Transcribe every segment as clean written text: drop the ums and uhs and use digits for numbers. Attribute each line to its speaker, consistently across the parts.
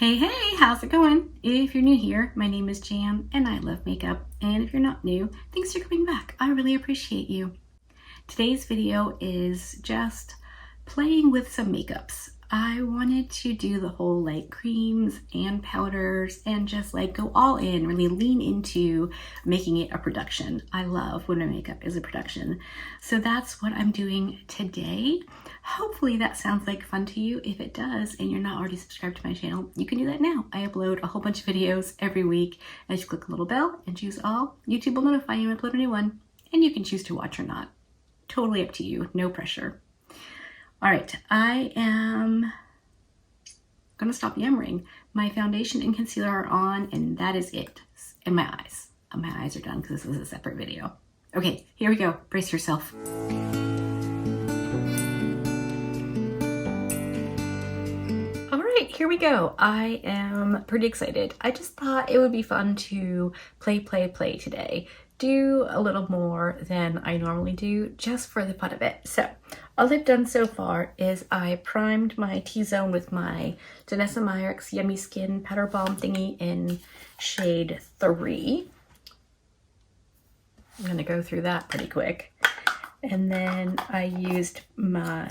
Speaker 1: Hey, hey, how's it going? If you're new here, my name is Jam and I love makeup. And if you're not new, thanks for coming back. I really appreciate you. Today's video is just playing with some makeups. I wanted to do the whole like creams and powders and just like go all in, really lean into making it a production. I love when my makeup is a production. So that's what I'm doing today. Hopefully that sounds like fun to you. If it does and you're not already subscribed to my channel, you can do that now. I upload a whole bunch of videos every week. And just click the little bell and choose all. YouTube will notify you when I upload a new one. And you can choose to watch or not. Totally up to you, no pressure. All right, I am gonna stop yammering. My foundation and concealer are on and that is it. And my eyes. My eyes are done because this is a separate video. Okay, here we go, brace yourself. All right, here we go. I am pretty excited. I just thought it would be fun to play today. Do a little more than I normally do just for the fun of it. So all I've done so far is I primed my T-zone with my Danessa Myricks Yummy Skin Powder Balm thingy in shade 3. I'm gonna go through that pretty quick. And then I used my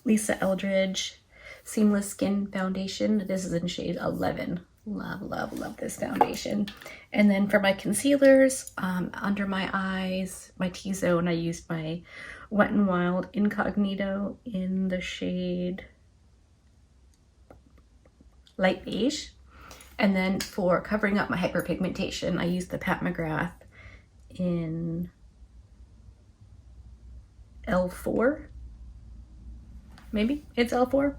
Speaker 1: Lisa Eldridge Seamless Skin Foundation. This is in shade 11. Love, love, love this foundation. And then for my concealers, under my eyes, my T-zone, I used my Wet n Wild Incognito in the shade Light Beige. And then for covering up my hyperpigmentation, I used the Pat McGrath in L4. Maybe it's L4.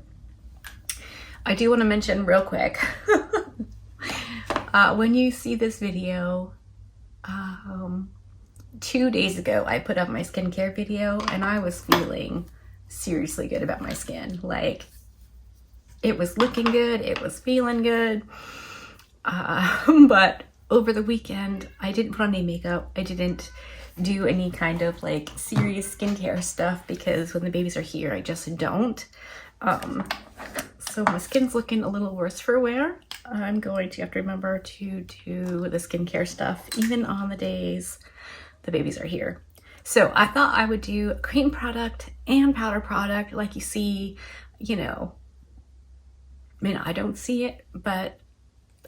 Speaker 1: I do want to mention real quick, when you see this video, 2 days ago, I put up my skincare video and I was feeling seriously good about my skin. Like, it was looking good, it was feeling good, but over the weekend, I didn't put on any makeup. I didn't do any kind of like serious skincare stuff because when the babies are here, I just don't. So my skin's looking a little worse for wear. I'm going to have to remember to do the skincare stuff even on the days the babies are here. So I thought I would do cream product and powder product like you see, you know, I mean, I don't see it, but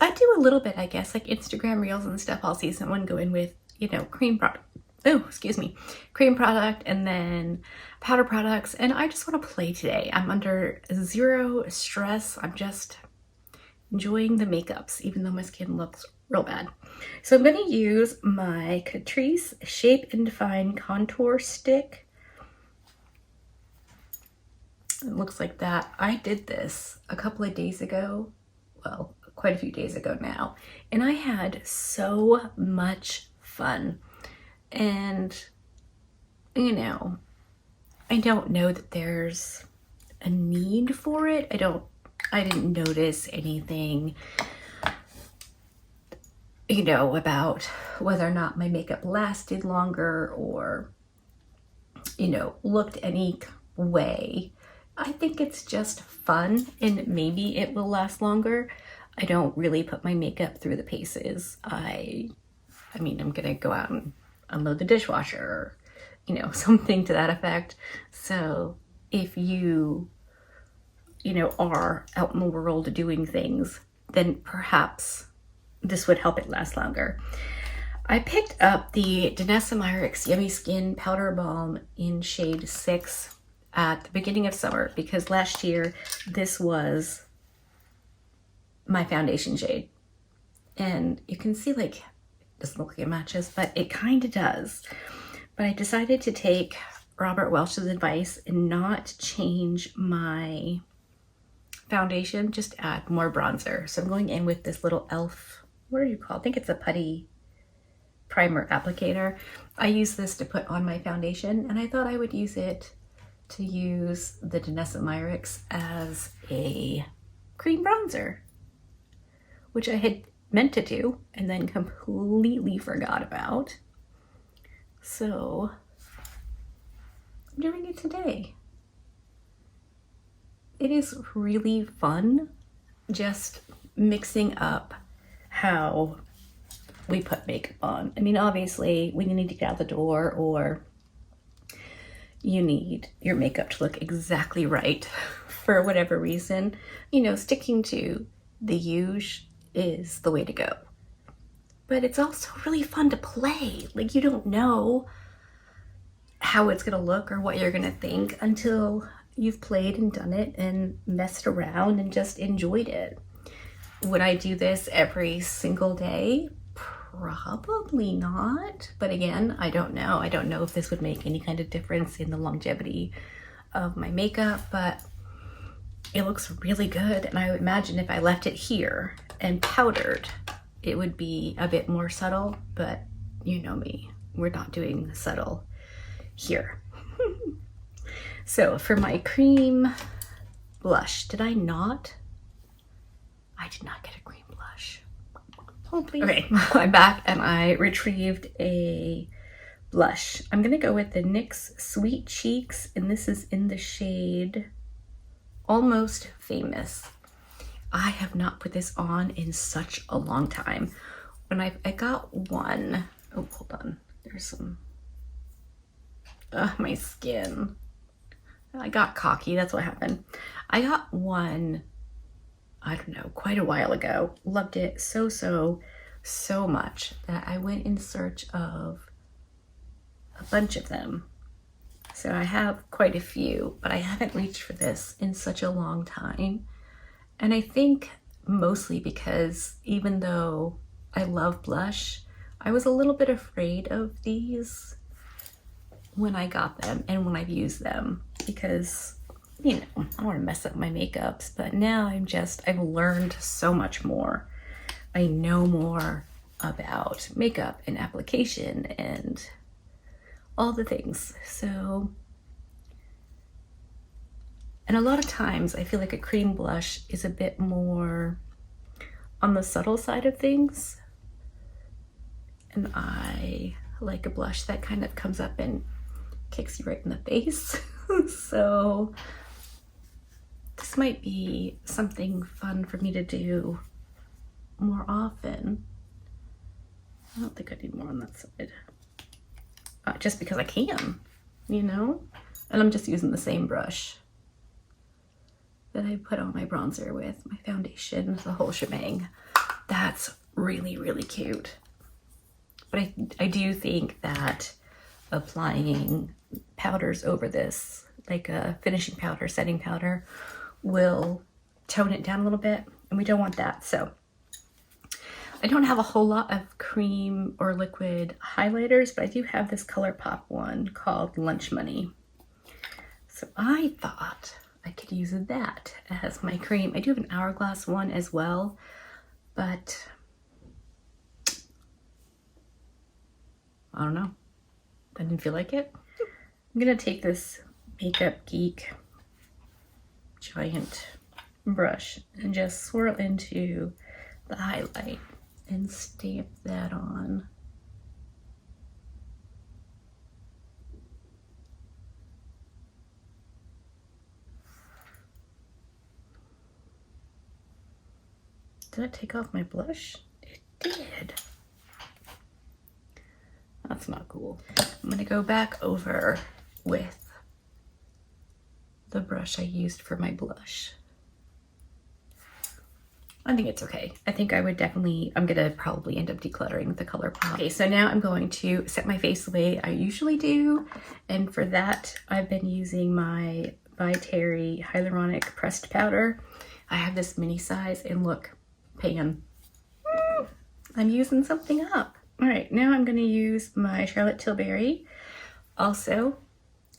Speaker 1: I do a little bit, I guess, like Instagram reels and stuff. I'll see someone go in with, you know, cream product. Oh, excuse me, cream product and then powder products. And I just want to play today. I'm under zero stress. I'm just enjoying the makeups, even though my skin looks real bad. So I'm going to use my Catrice Shape and Define Contour Stick. It looks like that. I did this a couple of days ago. Well, quite a few days ago now. And I had so much fun. And, you know, I don't know that there's a need for it. I didn't notice anything, you know, about whether or not my makeup lasted longer or, you know, looked any way. I think it's just fun and maybe it will last longer. I don't really put my makeup through the paces. I mean, I'm gonna go out and unload the dishwasher or, you know, something to that effect. So if you know, are out in the world doing things, then perhaps this would help it last longer. I picked up the Danessa Myricks Yummy Skin Powder Balm in shade 6 at the beginning of summer because last year this was my foundation shade. And you can see like, it doesn't look like it matches, but it kind of does. But I decided to take Robert Welch's advice and not change my foundation, just add more bronzer. So I'm going in with this little e.l.f., what are you called? I think it's a putty primer applicator. I use this to put on my foundation and I thought I would use it to use the Danessa Myricks as a cream bronzer, which I had meant to do and then completely forgot about. So I'm doing it today. It is really fun just mixing up how we put makeup on. I mean, obviously, when you need to get out the door or you need your makeup to look exactly right for whatever reason, you know, sticking to the huge is the way to go. But it's also really fun to play. Like, you don't know how it's gonna look or what you're gonna think until you've played and done it and messed around and just enjoyed it. Would I do this every single day? Probably not. But again, I don't know. I don't know if this would make any kind of difference in the longevity of my makeup, but it looks really good. And I would imagine if I left it here and powdered, it would be a bit more subtle, but you know me, we're not doing subtle here. So for my cream blush, did I not? I did not get a cream blush. Oh, please. Okay, I'm back and I retrieved a blush. I'm gonna go with the NYX Sweet Cheeks, and this is in the shade Almost Famous. I have not put this on in such a long time. When I got one, oh, hold on, there's some, my skin. I got cocky, that's what happened. I got one, I don't know, quite a while ago. Loved it so much that I went in search of a bunch of them. So I have quite a few, but I haven't reached for this in such a long time. And I think mostly because even though I love blush, I was a little bit afraid of these when I got them and when I've used them because, you know, I don't want to mess up my makeups, but now I've learned so much more. I know more about makeup and application and all the things. So, and a lot of times I feel like a cream blush is a bit more on the subtle side of things. And I like a blush that kind of comes up and kicks you right in the face. So this might be something fun for me to do more often. I don't think I need more on that side. Just because I can, you know? And I'm just using the same brush that I put on my bronzer with, my foundation, the whole shebang. That's really cute. But I do think that applying powders over this, like a finishing powder, setting powder, will tone it down a little bit, and we don't want that. So I don't have a whole lot of cream or liquid highlighters, but I do have this ColourPop one called Lunch Money. So I thought I could use that as my cream. I do have an Hourglass one as well, but I don't know. I didn't feel like it. I'm gonna take this Makeup Geek giant brush and just swirl into the highlight and stamp that on. Did it take off my blush? It did. That's not cool. I'm gonna go back over with the brush I used for my blush. I think it's okay. I think I'm gonna probably end up decluttering the ColourPop. Okay, so now I'm going to set my face the way I usually do. And for that, I've been using my By Terry Hyaluronic Pressed Powder. I have this mini size, and look, pan. I'm using something up. All right, now I'm gonna use my Charlotte Tilbury. Also,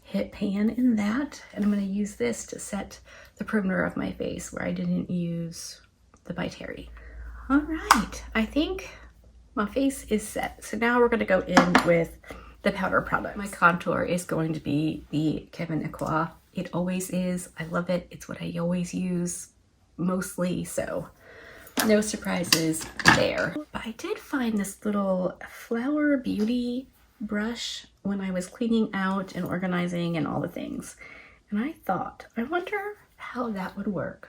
Speaker 1: hit pan in that, and I'm gonna use this to set the perimeter of my face where I didn't use the By Terry. All right, I think my face is set. So now we're gonna go in with the powder product. My contour is going to be the Kevyn Aucoin. It always is. I love it. It's what I always use mostly, so no surprises there. But I did find this little Flower Beauty brush when I was cleaning out and organizing and all the things. And I thought, I wonder how that would work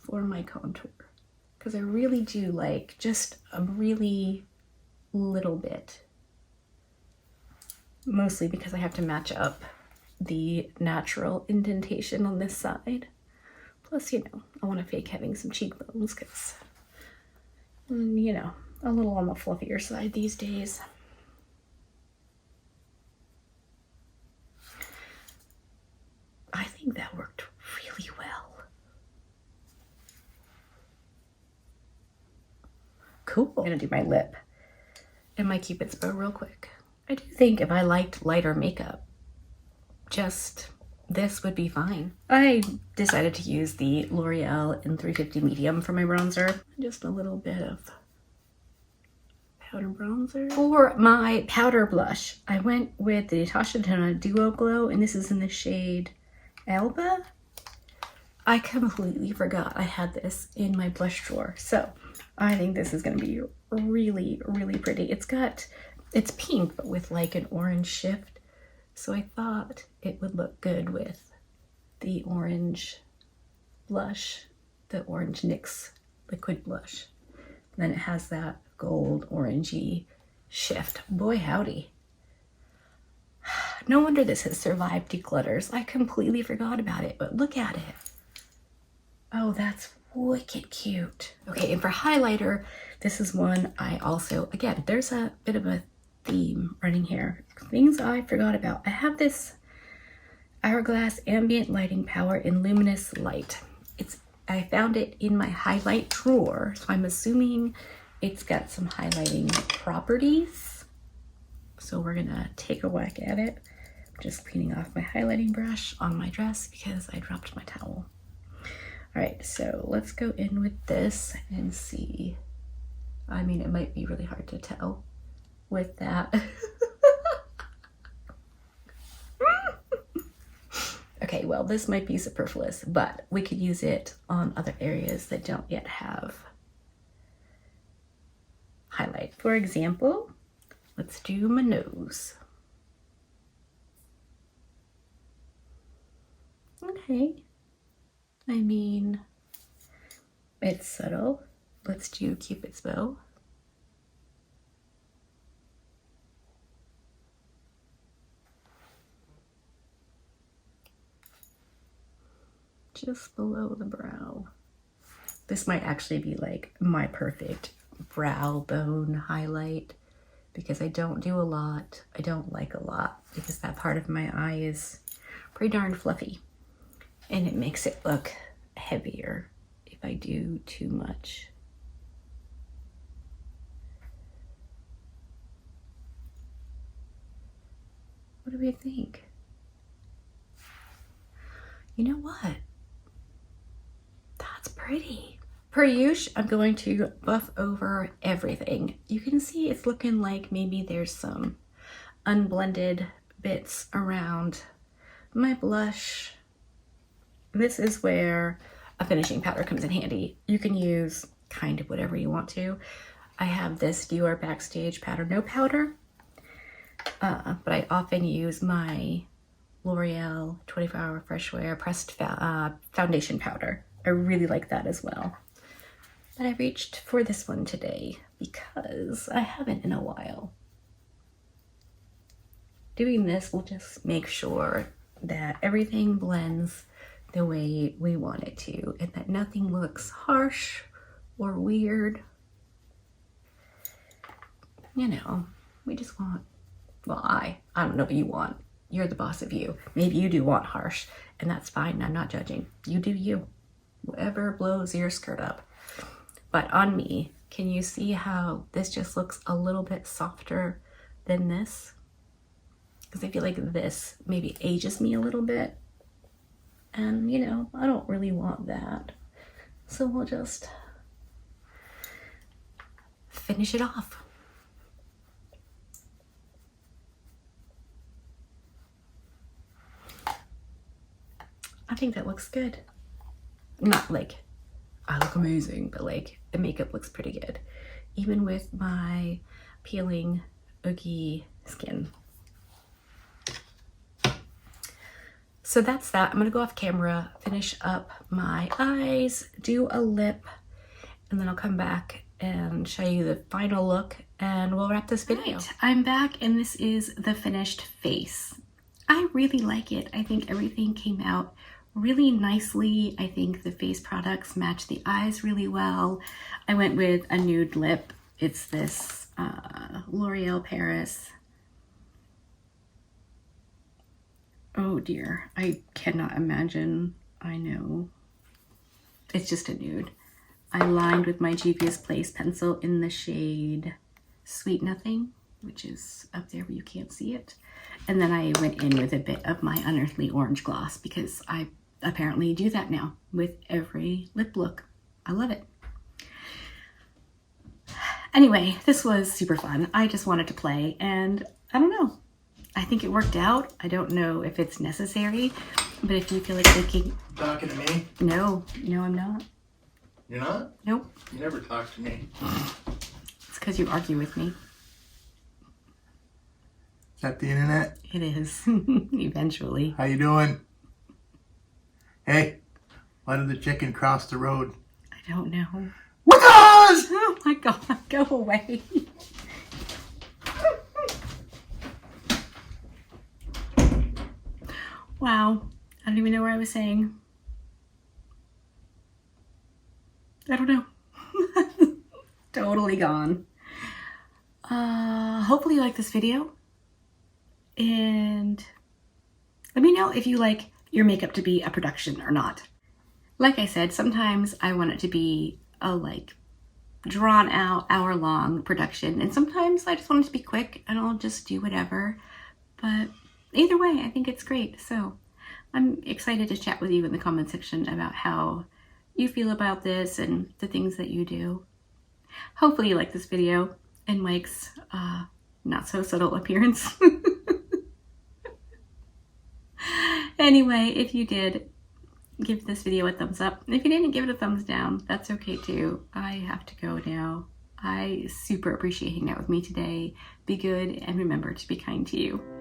Speaker 1: for my contour, because I really do like just a really little bit, mostly because I have to match up the natural indentation on this side. Plus, you know, I want to fake having some cheekbones because, you know, a little on the fluffier side these days. I think that worked really well. Cool. I'm gonna do my lip and my Cupid's bow real quick. I do think if I liked lighter makeup, just this would be fine. I decided to use the L'Oreal in 350 medium for my bronzer. Just a little bit of powder bronzer. For my powder blush, I went with the Natasha Denona Duo Glow, and this is in the shade Alba. I completely forgot I had this in my blush drawer, so I think this is gonna be really, really pretty. It's pink, but with like an orange shift. So I thought it would look good with the orange blush, the orange NYX liquid blush. And then it has that gold orangey shift. Boy howdy. No wonder this has survived declutters. I completely forgot about it, but look at it. Oh, that's wicked cute. Okay, and for highlighter, this is one I also, again, there's a bit of a theme running here. Things I forgot about. I have this Hourglass Ambient Lighting Power in Luminous Light. I found it in my highlight drawer, so I'm assuming it's got some highlighting properties. So we're gonna take a whack at it. I'm just cleaning off my highlighting brush on my dress because I dropped my towel. All right, so let's go in with this and see. I mean, it might be really hard to tell with that. Okay, well, this might be superfluous, but we could use it on other areas that don't yet have highlight. For example, let's do my nose. Okay. I mean, it's subtle. Let's do Cupid's bow. Just below the brow. This might actually be like my perfect brow bone highlight because I don't do a lot. I don't like a lot because that part of my eye is pretty darn fluffy and it makes it look heavier if I do too much. What do we think? You know what? That's pretty. Per usual, I'm going to buff over everything. You can see it's looking like maybe there's some unblended bits around my blush. This is where a finishing powder comes in handy. You can use kind of whatever you want to. I have this Dior Backstage Powder No Powder, but I often use my L'Oreal 24 Hour Fresh Wear Pressed Foundation Powder. I really like that as well. But I reached for this one today because I haven't in a while. Doing this will just make sure that everything blends the way we want it to and that nothing looks harsh or weird. You know, we just want, well, I don't know what you want. You're the boss of you. Maybe you do want harsh, and that's fine. I'm not judging. You do you. Whatever blows your skirt up. But on me, can you see how this just looks a little bit softer than this? Because I feel like this maybe ages me a little bit. And, you know, I don't really want that. So we'll just finish it off. I think that looks good. Not like I look amazing, but like the makeup looks pretty good. Even with my peeling oogie skin. So that's that. I'm gonna go off camera, finish up my eyes, do a lip, and then I'll come back and show you the final look and we'll wrap this video. Right, I'm back and this is the finished face. I really like it. I think everything came out really nicely. I think the face products match the eyes really well. I went with a nude lip. It's this L'Oreal Paris. Oh dear, I cannot imagine. I know. It's just a nude. I lined with my Juvia's Place pencil in the shade Sweet Nothing, which is up there where you can't see it. And then I went in with a bit of my Unearthly Orange Gloss because I apparently do that now with every lip look. I love it. Anyway, this was super fun. I just wanted to play and I don't know. I think it worked out. I don't know if it's necessary, but if you feel like thinking...
Speaker 2: Talking to me?
Speaker 1: No, I'm not.
Speaker 2: You're not?
Speaker 1: Nope.
Speaker 2: You never talk to me.
Speaker 1: It's because you argue with me.
Speaker 2: Is that the internet?
Speaker 1: It is. Eventually.
Speaker 2: How you doing? Hey, why did the chicken cross the road?
Speaker 1: I don't know.
Speaker 2: What the?
Speaker 1: Oh my God, go away. Wow, I don't even know where I was saying. I don't know. Totally gone. Hopefully you like this video. And let me know if you like your makeup to be a production or not. Like I said, sometimes I want it to be a drawn out hour-long production, and sometimes I just want it to be quick and I'll just do whatever. But either way, I think it's great. So I'm excited to chat with you in the comment section about how you feel about this and the things that you do. Hopefully you like this video and Mike's not so subtle appearance. Anyway, if you did, give this video a thumbs up. If you didn't, give it a thumbs down. That's okay too. I have to go now. I super appreciate hanging out with me today. Be good and remember to be kind to you.